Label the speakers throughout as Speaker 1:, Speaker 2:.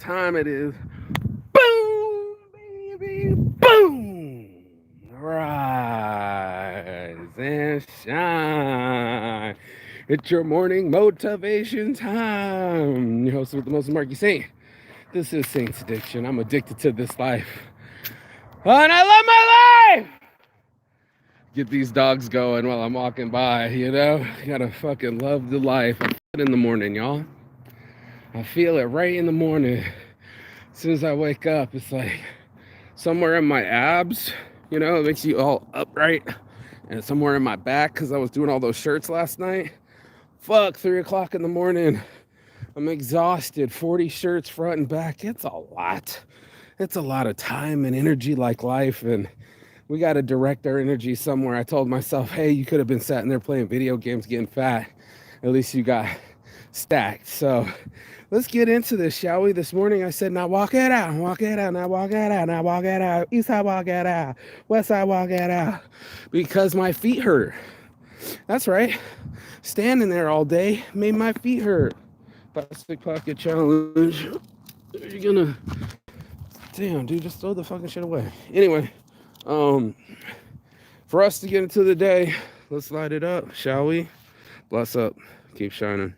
Speaker 1: time it is. Boom, baby, boom. Rise and shine. It's your morning motivation time. Your host with the most, Marky Saint. This is Saint's Addiction. I'm addicted to this life. And I love my life! Get these dogs going while I'm walking by, you know? Gotta fucking love the life. I feel it in the morning, y'all. I feel it right in the morning. As soon as I wake up, it's like somewhere in my abs, you know, it makes you all upright, and somewhere in my back because I was doing all those shirts last night. Fuck, 3 o'clock in the morning. I'm exhausted. 40 shirts front and back. It's a lot. It's a lot of time and energy like life, and we got to direct our energy somewhere. I told myself, hey, you could have been sitting there playing video games getting fat. At least you got stacked. So let's get into this, shall we? This morning I said, now walk it out, walk it out, now walk it out, now walk it out. East side, walk it out. West side, walk it out. Because my feet hurt. That's right. Standing there all day made my feet hurt. Plastic pocket challenge. You're gonna, damn, dude, just throw the fucking shit away. Anyway, for us to get into the day, let's light it up, shall we? Bless up. Keep shining.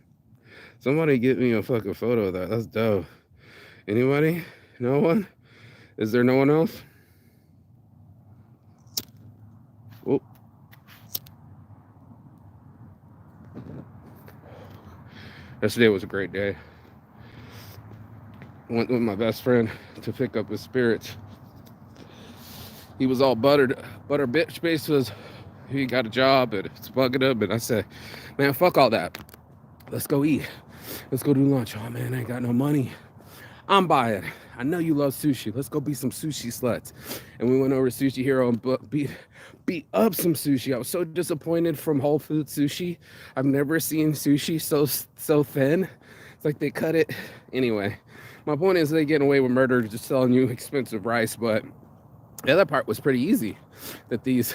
Speaker 1: Somebody get me a fucking photo of that. That's dope. Anybody? No one? Is there no one else? Oh. Yesterday was a great day. I went with my best friend to pick up his spirits. He was all butter bitch face was he got a job and it's bugging him, and I said, man, fuck all that. Let's go eat. Let's go do lunch. Oh man, I ain't got no money. I'm buying. I know you love sushi. Let's go be some sushi sluts. And we went over to Sushi Hero and beat up some sushi. I was so disappointed from Whole Foods sushi. I've never seen sushi so thin. It's like they cut it. Anyway, my point is they getting away with murder, just selling you expensive rice. But the other part was pretty easy. That these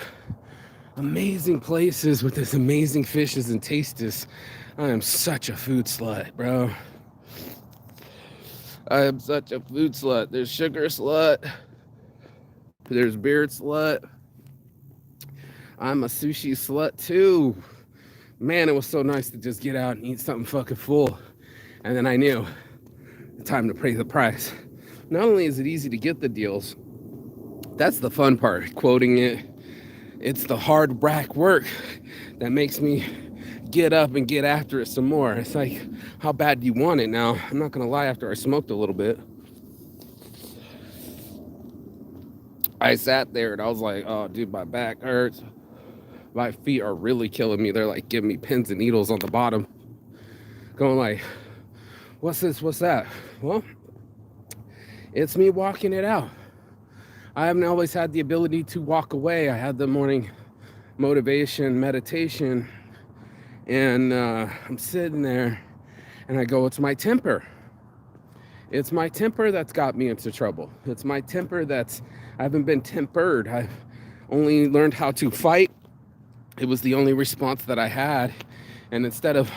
Speaker 1: amazing places with this amazing fishes and tastes. I am such a food slut, bro. I am such a food slut. There's sugar slut. There's beard slut. I'm a sushi slut too. Man, it was so nice to just get out and eat something fucking full. And then I knew time to pay the price. Not only is it easy to get the deals, that's the fun part, quoting it. It's the hard back work that makes me get up and get after it some more. It's like, how bad do you want it now? I'm not gonna lie, after I smoked a little bit, I sat there and I was like, oh dude, my back hurts. My feet are really killing me. They're like giving me pins and needles on the bottom. Going like, what's this, what's that? Well, it's me walking it out. I haven't always had the ability to walk away. I had the morning motivation, meditation, and I'm sitting there and I go, it's my temper. It's my temper that's got me into trouble. It's my temper I haven't been tempered. I've only learned how to fight. It was the only response that I had. And instead of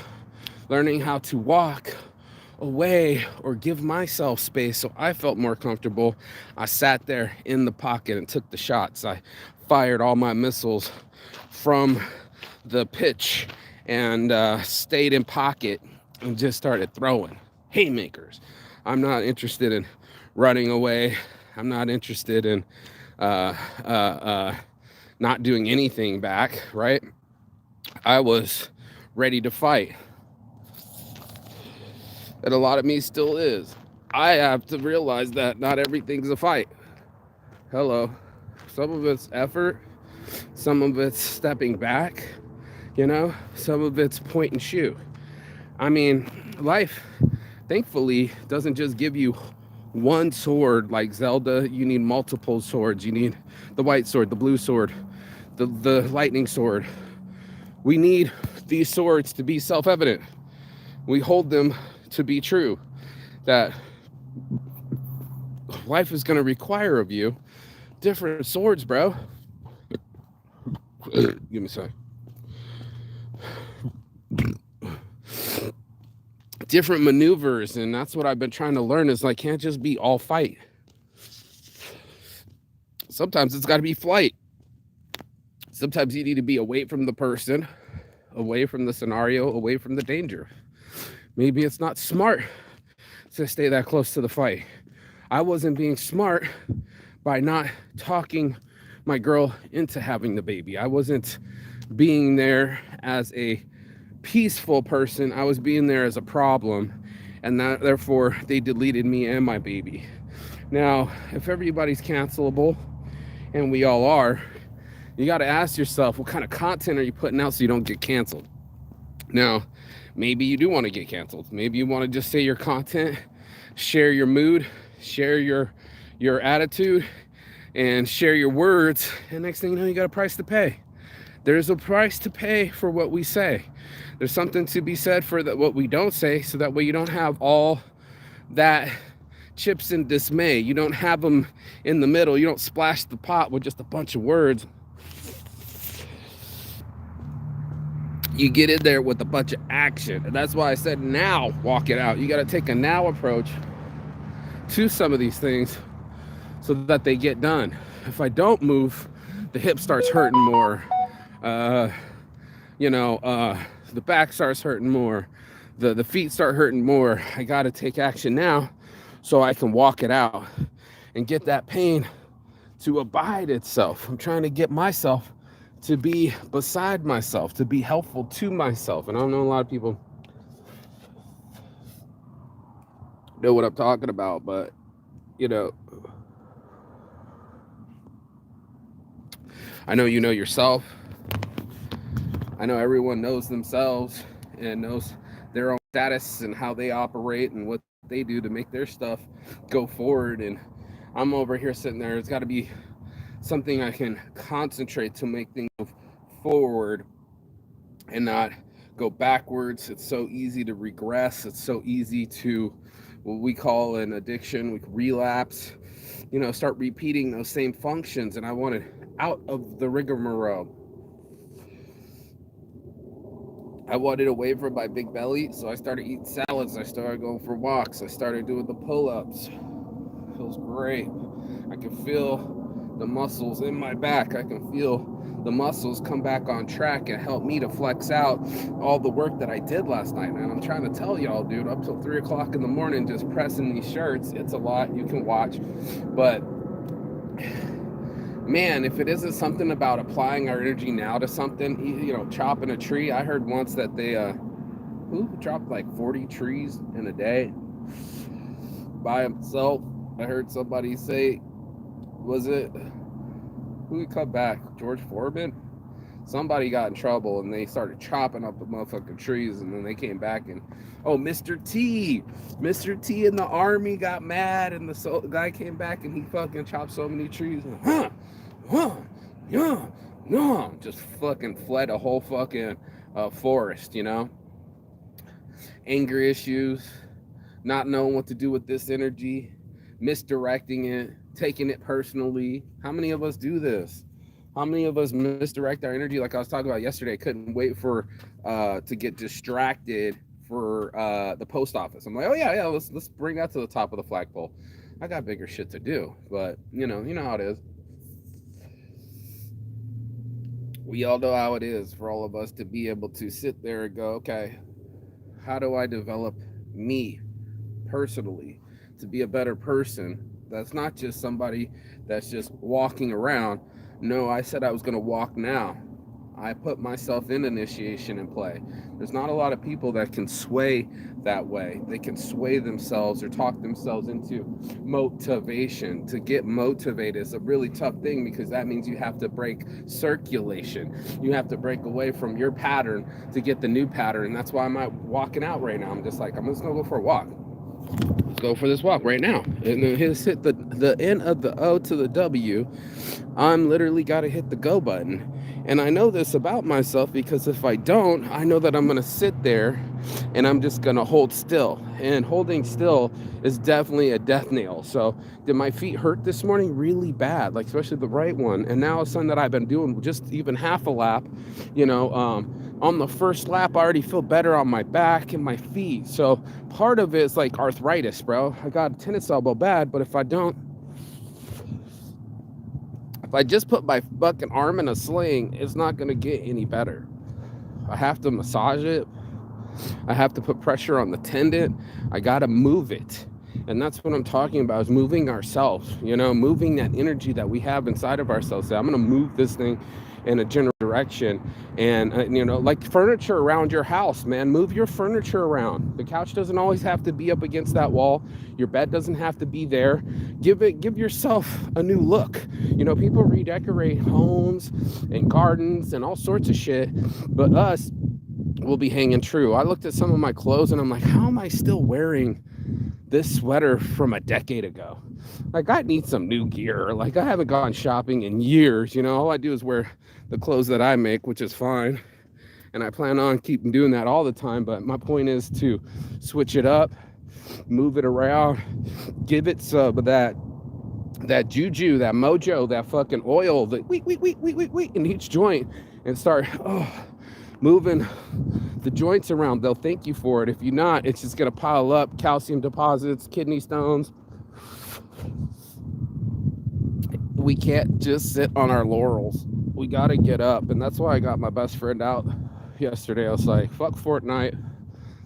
Speaker 1: learning how to walk away or give myself space so I felt more comfortable, I sat there in the pocket and took the shots. I fired all my missiles from the pitch and stayed in pocket and just started throwing haymakers. I'm not interested in running away. I'm not interested in not doing anything back, right? I was ready to fight. And a lot of me still is. I have to realize that not everything's a fight. Hello. Some of it's effort. Some of it's stepping back. You know? Some of it's point and shoot. I mean, life, thankfully, doesn't just give you one sword like Zelda. You need multiple swords. You need the white sword, the blue sword, the lightning sword. We need these swords to be self-evident. We hold them to be true, that life is going to require of you different swords, bro. Give me a sec. different maneuvers. And that's what I've been trying to learn is like, can't just be all fight. Sometimes it's got to be flight. Sometimes you need to be away from the person, away from the scenario, away from the danger. Maybe it's not smart to stay that close to the fight. I wasn't being smart by not talking my girl into having the baby. I wasn't being there as a peaceful person. I was being there as a problem, and that therefore they deleted me and my baby. Now, if everybody's cancelable, and we all are, you got to ask yourself, what kind of content are you putting out so you don't get canceled? Now, maybe you do want to get canceled. Maybe you want to just say your content, share your mood, share your attitude, and share your words. And next thing you know, you got a price to pay. There's a price to pay for what we say. There's something to be said for what we don't say, so that way you don't have all that chips and dismay. You don't have them in the middle. You don't splash the pot with just a bunch of words. You get in there with a bunch of action. And that's why I said now, walk it out. You got to take a now approach to some of these things so that they get done. If I don't move, the hip starts hurting more. The back starts hurting more. The feet start hurting more. I got to take action now so I can walk it out and get that pain to abide itself. I'm trying to get myself to be beside myself, to be helpful to myself. And I don't know a lot of people know what I'm talking about, but I know you know yourself. I know everyone knows themselves and knows their own status and how they operate and what they do to make their stuff go forward. And I'm over here sitting there. It's got to be something I can concentrate to make things move forward and not go backwards. It's so easy to regress. It's so easy to what we call an addiction. We relapse, start repeating those same functions. And I wanted out of the rigmarole. I wanted away from my big belly, so I started eating salads. I started going for walks. I started doing the pull-ups. It feels great. I can feel the muscles in my back. I can feel the muscles come back on track and help me to flex out all the work that I did last night. And I'm trying to tell y'all, dude, up till 3 o'clock in the morning, just pressing these shirts. It's a lot. You can watch. But man, if it isn't something about applying our energy now to something, chopping a tree. I heard once that they who chopped like 40 trees in a day by himself. I heard somebody say, was it who cut back? George Foreman? Somebody got in trouble and they started chopping up the motherfucking trees, and then they came back and Mr. T in the army got mad, and the guy came back and he fucking chopped so many trees and just fucking fled a whole fucking forest, Anger issues, not knowing what to do with this energy, misdirecting it, taking it personally. How many of us do this? How many of us misdirect our energy? Like I was talking about yesterday, I couldn't wait for to get distracted for the post office. I'm like, oh yeah, let's bring that to the top of the flagpole. I got bigger shit to do, but you know how it is. We all know how it is for all of us to be able to sit there and go, okay, how do I develop me personally to be a better person? That's not just somebody that's just walking around. No, I said I was going to walk now. I put myself in initiation and play. There's not a lot of people that can sway that way. They can sway themselves or talk themselves into motivation. To get motivated is a really tough thing, because that means you have to break circulation. You have to break away from your pattern to get the new pattern. And that's why I'm out walking out right now. I'm just like, I'm just going to go for a walk. Let's go for this walk right now. And then hit the N of the O to the W. I'm literally got to hit the go button. And I know this about myself because if I don't, I know that I'm going to sit there and I'm just going to hold still. And holding still is definitely a death nail. So, did my feet hurt this morning? Really bad, like especially the right one. And now it's something that I've been doing just even half a lap, on the first lap, I already feel better on my back and my feet. So, part of it is like arthritis, bro. I got a tennis elbow bad, but if I just put my fucking arm in a sling, it's not gonna get any better. I have to massage it. I have to put pressure on the tendon. I gotta move it. And that's what I'm talking about, is moving ourselves, moving that energy that we have inside of ourselves. So I'm gonna move this thing in a general direction. And like furniture around your house, man, move your furniture around. The couch doesn't always have to be up against that wall. Your bed doesn't have to be there. Give yourself a new look. People redecorate homes and gardens and all sorts of shit, but us will be hanging true. I looked at some of my clothes and I'm like, how am I still wearing this sweater from a decade ago? Like, I need some new gear. Like, I haven't gone shopping in years. All I do is wear the clothes that I make, which is fine. And I plan on keeping doing that all the time. But my point is to switch it up, move it around, give it some of that juju, that mojo, that fucking oil, that wait in each joint, and start moving the joints around. They'll thank you for it. If you're not, it's just gonna pile up, calcium deposits, kidney stones. We can't just sit on our laurels. We gotta get up. And that's why I got my best friend out yesterday. I was like, fuck Fortnite,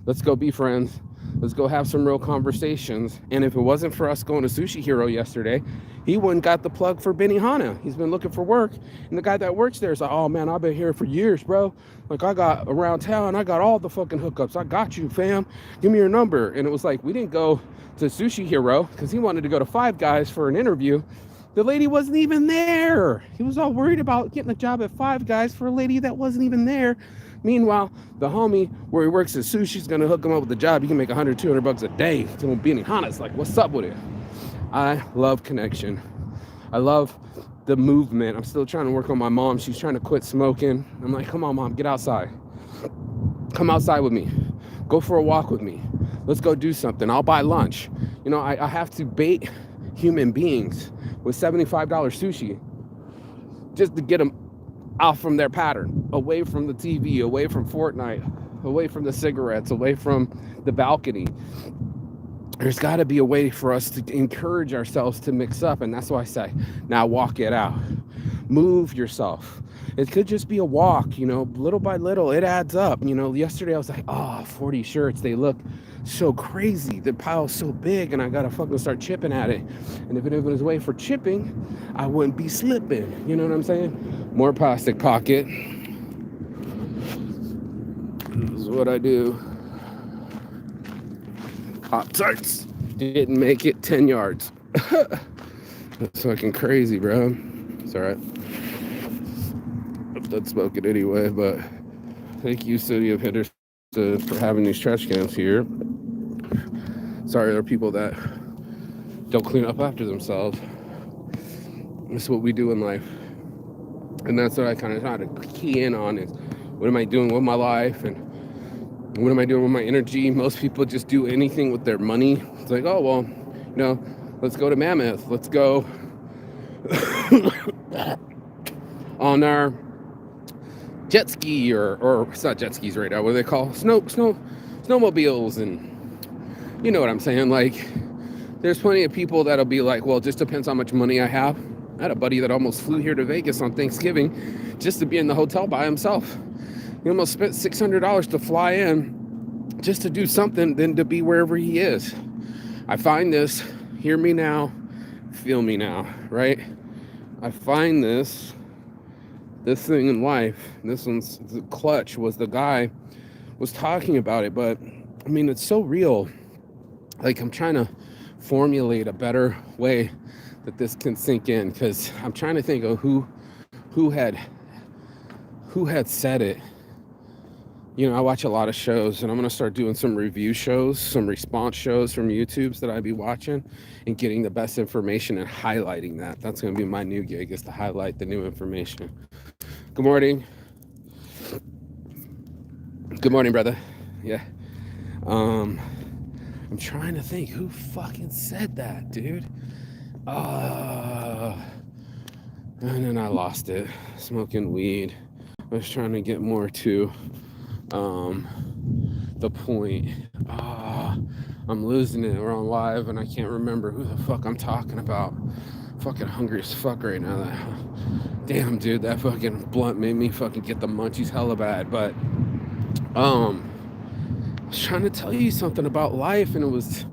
Speaker 1: let's go be friends. Let's go have some real conversations. And if it wasn't for us going to Sushi Hero yesterday, he wouldn't got the plug for Benihana. He's been looking for work. And the guy that works there is like, oh man, I've been here for years, bro. Like, I got around town, I got all the fucking hookups. I got you, fam. Give me your number. And it was like, we didn't go to Sushi Hero because he wanted to go to Five Guys for an interview. The lady wasn't even there. He was all worried about getting a job at Five Guys for a lady that wasn't even there. Meanwhile, the homie where he works at Sushi's gonna hook him up with a job. You can make 100, 200 bucks a day. To Benihana's like, what's up with it? I love connection. I love the movement. I'm still trying to work on my mom. She's trying to quit smoking. I'm like, come on, mom, get outside. Come outside with me. Go for a walk with me. Let's go do something. I'll buy lunch. I have to bait human beings with $75 sushi just to get them out from their pattern, away from the TV, away from Fortnite, away from the cigarettes, away from the balcony. There's got to be a way for us to encourage ourselves to mix up. And that's why I say, now walk it out. Move yourself. It could just be a walk, little by little, it adds up. Yesterday I was like, 40 shirts, they look so crazy. The pile's so big and I got to fucking start chipping at it. And if it was a way for chipping, I wouldn't be slipping. You know what I'm saying? More plastic pocket. This is what I do. Pop-Tarts. Didn't make it 10 yards. That's fucking crazy, bro. It's all right. I'm done smoking anyway, but thank you, City of Henderson, for having these trash cans here. Sorry, there are people that don't clean up after themselves. That's what we do in life. And that's what I kind of try to key in on, is what am I doing with my life and what am I doing with my energy? Most people just do anything with their money. It's like, oh, well, let's go to Mammoth. Let's go on our jet ski or it's not jet skis right now. What do they call snowmobiles? And you know what I'm saying? Like, there's plenty of people that'll be like, well, it just depends how much money I have. I had a buddy that almost flew here to Vegas on Thanksgiving just to be in the hotel by himself. He almost spent $600 to fly in just to do something than to be wherever he is. I find this, hear me now, feel me now, right? I find this thing in life, this one's the clutch, was the guy was talking about it, but I mean, it's so real. Like, I'm trying to formulate a better way that this can sink in, because I'm trying to think of who had said it. I watch a lot of shows, and I'm going to start doing some review shows, some response shows from YouTubes that I'd be watching and getting the best information and highlighting that. That's going to be my new gig, is to highlight the new information. Good morning. Good morning, brother. Yeah. Um, I'm trying to think who fucking said that, dude. Uh, and then I lost it. Smoking weed. I was trying to get more to um the point. I'm losing it. We're on live and I can't remember who the fuck I'm talking about. Fucking hungry as fuck right now. Damn, dude, that fucking blunt made me fucking get the munchies hella bad. But I was trying to tell you something about life, and it was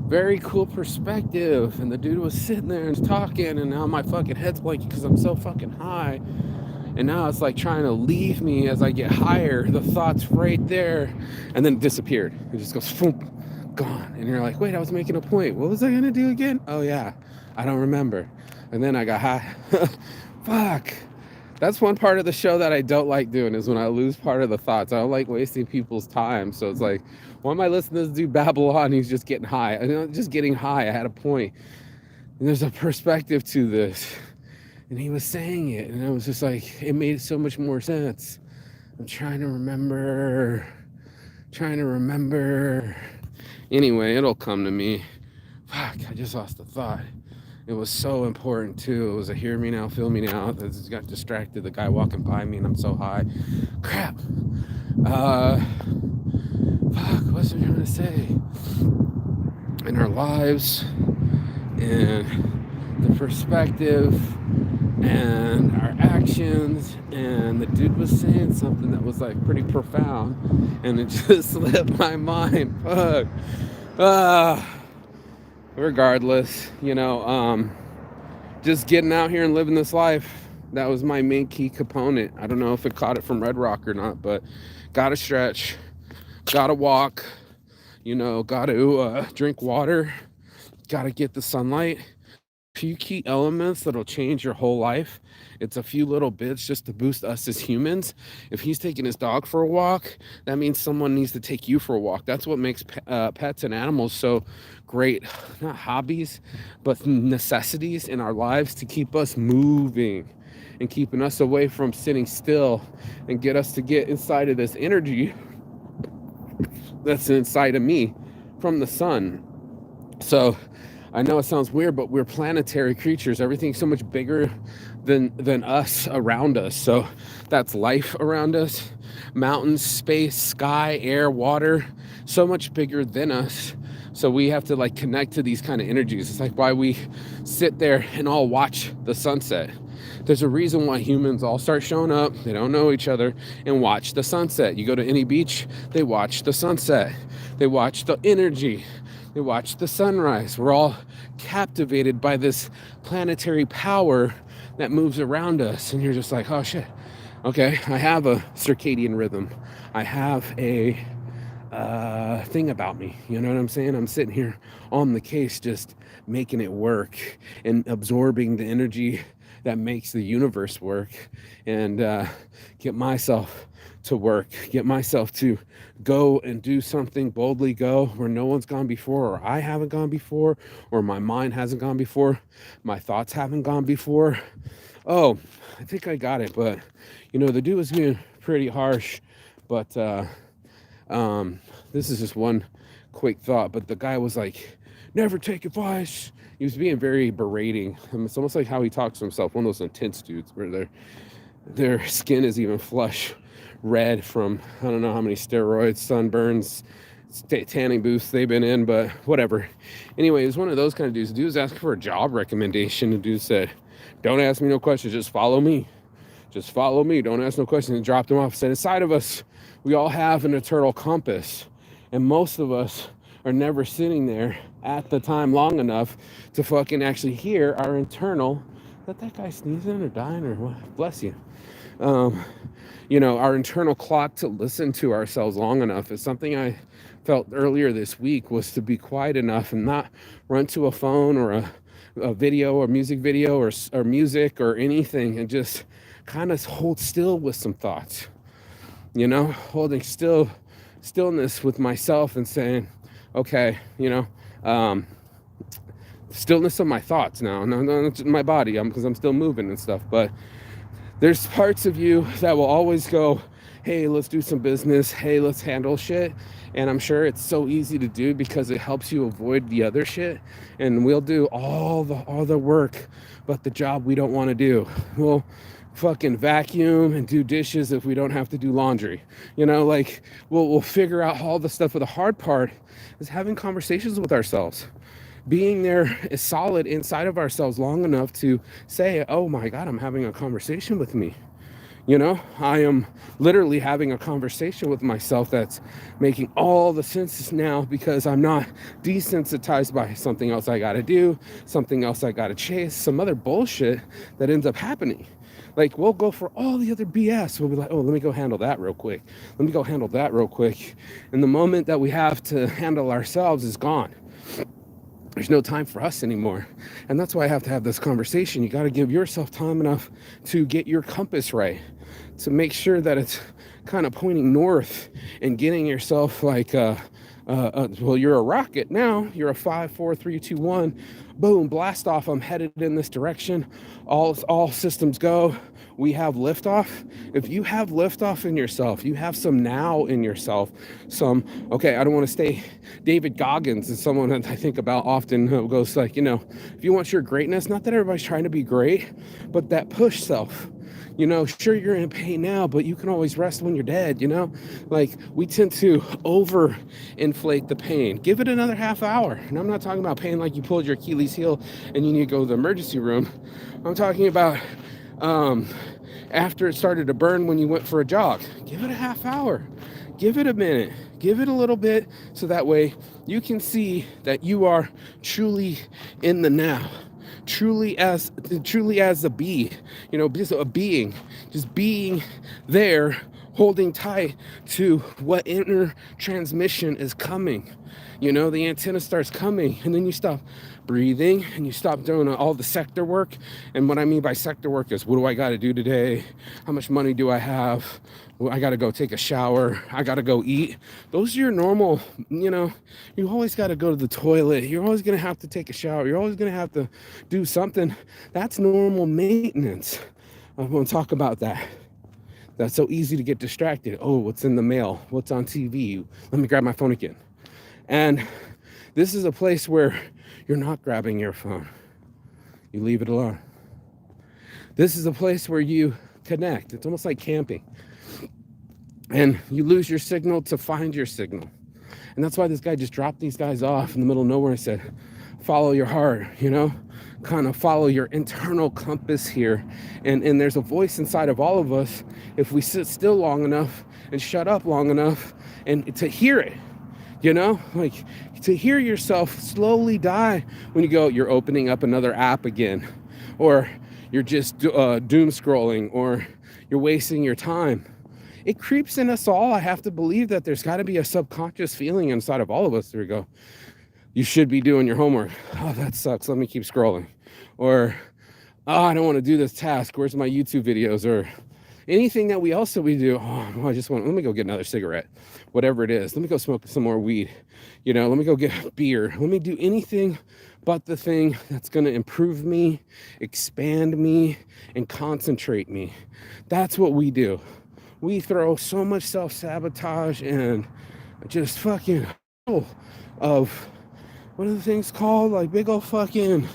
Speaker 1: very cool perspective. And the dude was sitting there and talking, and now my fucking head's blanking because I'm so fucking high. And now it's like trying to leave me as I get higher. The thought's right there, and then it disappeared. It just goes, boom, gone. And you're like, wait, I was making a point. What was I gonna do again? Oh yeah, I don't remember. And then I got high. Fuck. That's one part of the show that I don't like doing, is when I lose part of the thoughts. I don't like wasting people's time. So it's like, why am I listening to this dude babble on? He's just getting high. Just getting high. I had a point. And there's a perspective to this. And he was saying it, and I was just like, it made so much more sense. I'm trying to remember. Anyway, it'll come to me. Fuck, I just lost the thought. It was so important too. It was a hear me now, feel me now. I just got distracted. The guy walking by me, and I'm so high. Crap. Fuck, what's I trying to say? In our lives, and the perspective, and our actions, and the dude was saying something that was like pretty profound, and it just slipped my mind. Fuck. Regardless, just getting out here and living this life. That was my main key component. I don't know if it caught it from Red Rock or not, but gotta stretch, gotta walk, gotta drink water, gotta get the sunlight. Few key elements that'll change your whole life. It's a few little bits just to boost us as humans. If he's taking his dog for a walk, that means someone needs to take you for a walk. That's what makes pets and animals so great. Not hobbies, but necessities in our lives to keep us moving and keeping us away from sitting still, and get us to get inside of this energy that's inside of me from the sun. So I know it sounds weird, but we're planetary creatures. Everything's so much bigger than us around us. So that's life around us. Mountains, space, sky, air, water, so much bigger than us. So we have to connect to these kind of energies. It's like why we sit there and all watch the sunset. There's a reason why humans all start showing up. They don't know each other, and watch the sunset. You go to any beach, they watch the sunset. They watch the energy. They watch the sunrise. We're all captivated by this planetary power that moves around us. And you're just like, oh shit. Okay, I have a circadian rhythm. I have a thing about me. You know what I'm saying? I'm sitting here on the case, just making it work and absorbing the energy that makes the universe work, and get myself to work, get myself to go and do something, boldly go where no one's gone before, or I haven't gone before, or my mind hasn't gone before, my thoughts haven't gone before. Oh, I think I got it, but the dude was being pretty harsh, but this is just one quick thought, but the guy was like, never take advice. He was being very berating. It's almost like how he talks to himself, one of those intense dudes where their skin is even flush red from I don't know how many steroids, sunburns, tanning booths they've been in, but whatever. Anyway, it's one of those kind of dudes. The dude was asking for a job recommendation. The dude said, don't ask me no questions, just follow me. Just follow me, don't ask no questions, and dropped him off. Said, inside of us, we all have an eternal compass, and most of us are never sitting there at the time long enough to fucking actually hear our internal, that guy sneezing or dying or what? Bless you. Our internal clock to listen to ourselves long enough. Is something I felt earlier this week, was to be quiet enough and not run to a phone or a video or music video or music or anything, and just kind of hold still with some thoughts, holding stillness with myself and saying, okay, stillness of my thoughts now. No, it's my body, because I'm still moving and stuff, but There's parts of you that will always go, hey, let's do some business. Hey, let's handle shit. And I'm sure it's so easy to do because it helps you avoid the other shit. And we'll do all the work, but the job we don't want to do. We'll fucking vacuum and do dishes if we don't have to do laundry. Like we'll figure out all the stuff. But the hard part is having conversations with ourselves. Being there is solid inside of ourselves long enough to say, oh my God, I'm having a conversation with me. I am literally having a conversation with myself that's making all the sense now because I'm not desensitized by something else I got to do, something else I got to chase, some other bullshit that ends up happening. Like, we'll go for all the other BS. We'll be like, oh, let me go handle that real quick. Let me go handle that real quick. And the moment that we have to handle ourselves is gone. There's no time for us anymore. And that's why I have to have this conversation. You got to give yourself time enough to get your compass right, to make sure that it's kind of pointing north and getting yourself like, well, you're a rocket now. You're a 5, 4, 3, 2, 1. Boom, blast off. I'm headed in this direction. All systems go. We have liftoff. If you have liftoff in yourself, you have some now in yourself. Okay, I don't want to stay David Goggins is someone that I think about often who goes like, if you want your greatness, not that everybody's trying to be great, but that push self. Sure, you're in pain now, but you can always rest when you're dead, Like, we tend to over-inflate the pain. Give it another half hour. And I'm not talking about pain like you pulled your Achilles heel and you need to go to the emergency room. I'm talking about after it started to burn when you went for a jog. Give it a half hour. Give it a minute. Give it a little bit so that way you can see that you are truly in the now. Truly as a bee, just a being, just being there, holding tight to what inner transmission is coming. The antenna starts coming, and then you stop breathing and you stop doing all the sector work. And what I mean by sector work is, what do I got to do today? How much money do I have? Well, I got to go take a shower. I got to go eat. Those are your normal, you always got to go to the toilet. You're always going to have to take a shower. You're always going to have to do something. That's normal maintenance. I want to talk about that. That's so easy to get distracted. Oh, what's in the mail? What's on TV? Let me grab my phone again. And this is a place where you're not grabbing your phone. You leave it alone. This is a place where you connect. It's almost like camping. And you lose your signal to find your signal. And that's why this guy just dropped these guys off in the middle of nowhere and said, follow your heart, kind of follow your internal compass here. And there's a voice inside of all of us if we sit still long enough and shut up long enough and to hear it. Like to hear yourself slowly die when you go, you're opening up another app again, or you're just doom scrolling, or you're wasting your time. It creeps in us all. I have to believe that there's got to be a subconscious feeling inside of all of us where we go, you should be doing your homework. Oh, that sucks. Let me keep scrolling. Or, oh, I don't want to do this task. Where's my YouTube videos? Or anything that we do. Oh, let me go get another cigarette, whatever it is. Let me go smoke some more weed. Let me go get beer. Let me do anything but the thing that's going to improve me, expand me, and concentrate me. That's what we do. We throw so much self-sabotage and just fucking of, what are the things called? Like big old fucking,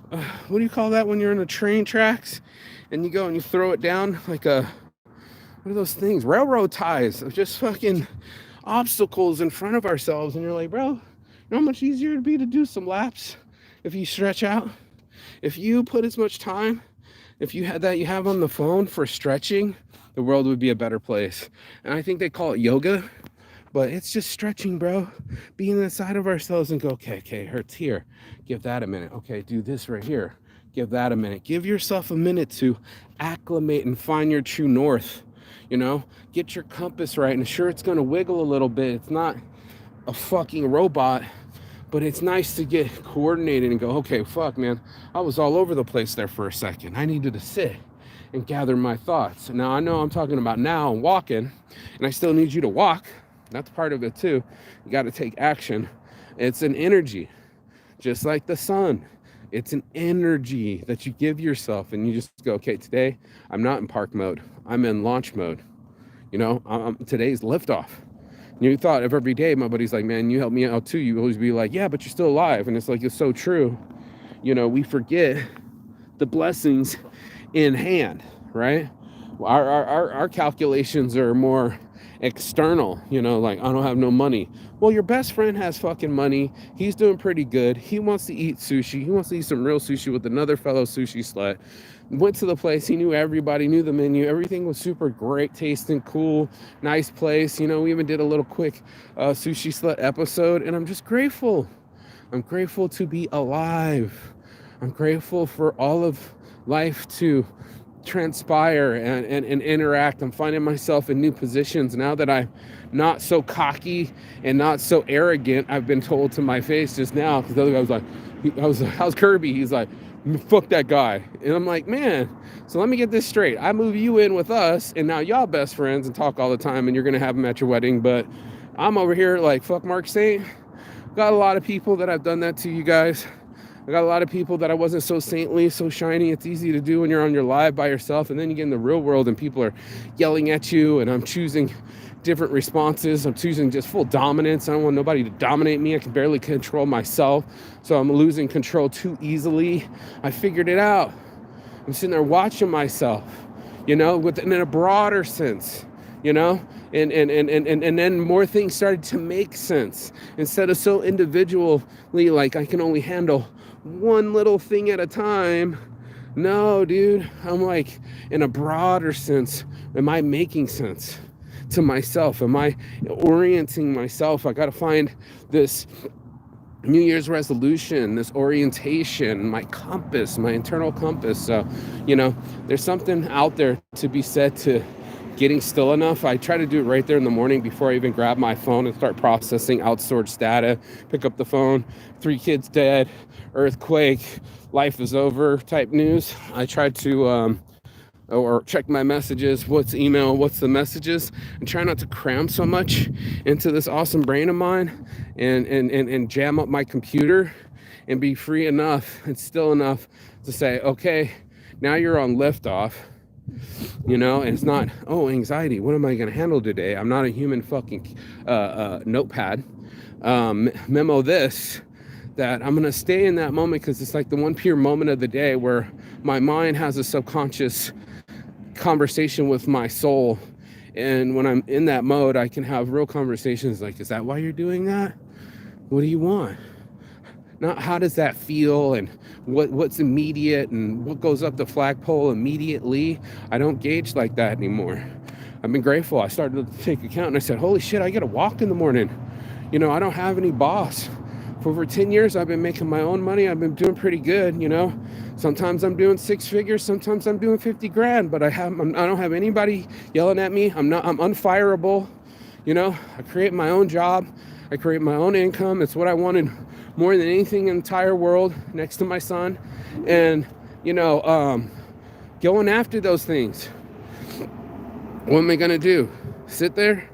Speaker 1: what do you call that when you're in the train tracks and you go and you throw it down like what are those things? Railroad ties of just fucking obstacles in front of ourselves. And you're like, bro, you know how much easier it'd be to do some laps if you stretch out? If you put as much time, if you had that you have on the phone for stretching, the world would be a better place. And I think they call it yoga, but it's just stretching, bro. Being inside of ourselves and go, okay, it hurts here. Give that a minute. Okay, do this right here. Give that a minute. Give yourself a minute to acclimate and find your true north. Get your compass right. And sure, it's going to wiggle a little bit. It's not a fucking robot, but it's nice to get coordinated and go, okay, fuck, man. I was all over the place there for a second. I needed to sit and gather my thoughts. Now, I know I'm talking about now and walking, and I still need you to walk. That's part of it too. You got to take action. It's an energy, just like the sun. It's an energy that you give yourself, and you just go, okay, today I'm not in park mode. I'm in launch mode. Today's liftoff. You thought of every day, my buddy's like, man, you help me out too. You always be like, yeah, but you're still alive. And it's like, it's so true. We forget the blessings in hand, right? Our calculations are more external, like, I don't have no money. Well, your best friend has fucking money. He's doing pretty good. He wants to eat sushi. He wants to eat some real sushi with another fellow sushi slut. Went to the place. He knew everybody, knew the menu. Everything was super great tasting, cool, nice place. We even did a little quick sushi slut episode, and I'm just grateful. I'm grateful to be alive. I'm grateful for all of life to transpire and interact. I'm finding myself in new positions now that I'm not so cocky and not so arrogant. I've been told to my face just now, because the other guy was like, how's Kirby? He's like, fuck that guy. And I'm like, man, so let me get this straight. I move you in with us, and now y'all best friends and talk all the time, and you're gonna have them at your wedding, but I'm over here like, fuck Mark Saint. Got a lot of people that I've done that to, you guys. I got a lot of people that I wasn't so saintly, so shiny. It's easy to do when you're on your live by yourself, and then you get in the real world and people are yelling at you, and I'm choosing different responses. I'm choosing just full dominance. I don't want nobody to dominate me. I can barely control myself, so I'm losing control too easily. I figured it out. I'm sitting there watching myself, in a broader sense, and then more things started to make sense. Instead of so individually, like I can only handle one little thing at a time. No, dude, I'm like, in a broader sense, am I making sense to myself? Am I orienting myself? I got to find this New Year's resolution, this orientation, my compass, my internal compass. So, there's something out there to be said to getting still enough. I try to do it right there in the morning before I even grab my phone and start processing outsourced data. Pick up the phone, 3 kids dead, earthquake, life is over type news. I try to or check my messages, what's email, what's the messages, and try not to cram so much into this awesome brain of mine and jam up my computer, and be free enough and still enough to say, okay, now you're on liftoff. And it's not, anxiety, what am I going to handle today? I'm not a human fucking notepad. Memo this, that I'm going to stay in that moment, because it's like the one pure moment of the day where my mind has a subconscious conversation with my soul. And when I'm in that mode, I can have real conversations like, is that why you're doing that? What do you want? Not how does that feel, and what's immediate, and what goes up the flagpole immediately. I don't gauge like that anymore. I've been grateful. I started to take account, and I said, holy shit, I get to walk in the morning. I don't have any boss. For over 10 years, I've been making my own money. I've been doing pretty good, Sometimes I'm doing 6 figures, sometimes I'm doing 50 grand, but I don't have anybody yelling at me. I'm unfireable. I create my own job. I create my own income. It's what I wanted more than anything in the entire world, next to my son. And, going after those things. What am I going to do? Sit there?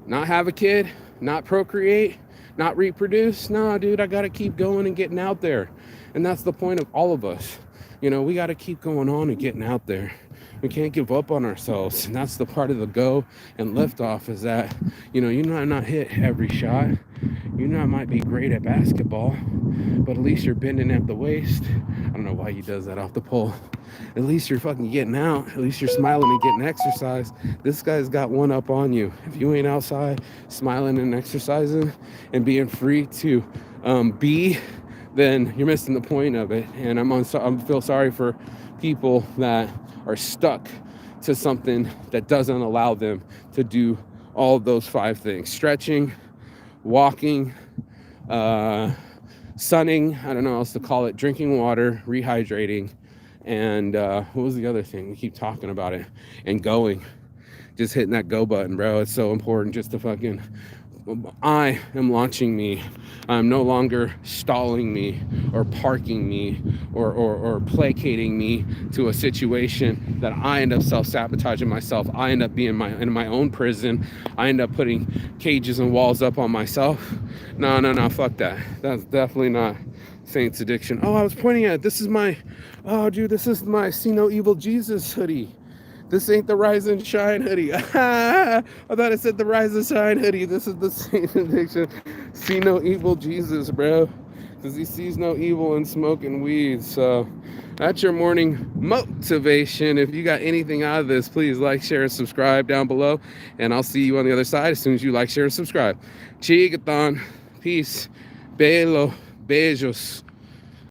Speaker 1: Not have a kid? Not procreate? Not reproduce? No, dude, I got to keep going and getting out there. And that's the point of all of us. We got to keep going on and getting out there. We can't give up on ourselves. And that's the part of the go and lift off, is that, you might not hit every shot. You might be great at basketball, but at least you're bending at the waist. I don't know why he does that off the pole. At least you're fucking getting out. At least you're smiling and getting exercise. This guy's got one up on you. If you ain't outside smiling and exercising and being free to be, then you're missing the point of it. And I feel sorry for people that are stuck to something that doesn't allow them to do all of those 5 things: stretching, walking, sunning, I don't know what else to call it, drinking water, rehydrating, and what was the other thing? We keep talking about it. And going. Just hitting that go button, bro. It's so important just to fucking... I am launching me. I'm no longer stalling me or parking me or placating me to a situation that I end up self-sabotaging myself. I end up being in my own prison. I end up putting cages and walls up on myself. No, fuck that. That's definitely not Saints Addiction. Oh, I was pointing at it. This is my, oh, dude, this is my See No Evil Jesus hoodie. This ain't the Rise and Shine hoodie. I thought it said the Rise and Shine hoodie. This is the Saints Addiction. See No Evil Jesus, bro. Because he sees no evil in smoking weed. So that's your morning motivation. If you got anything out of this, please like, share, and subscribe down below. And I'll see you on the other side as soon as you like, share, and subscribe. Chigathon. Peace. Belo. Beijos.